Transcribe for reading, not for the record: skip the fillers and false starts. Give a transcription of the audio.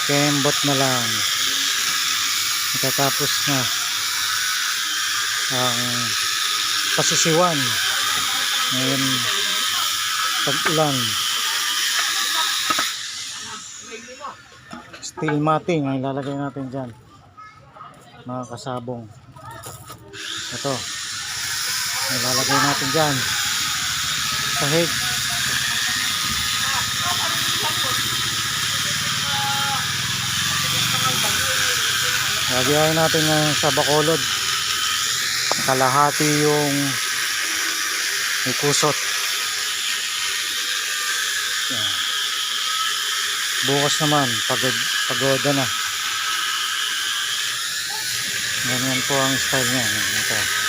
kembot na lang. Matatapos na ang pasisiwan ngayon pag-ulan. Steel matting ang ilalagay natin dyan, mga kasabong. Ito ilalagay natin dyan sa head. Lagyan natin sa bakulod, kalahati yung may kusot. Yan. Bukas naman pagoda na. Ganyan po ang style niya. Ito.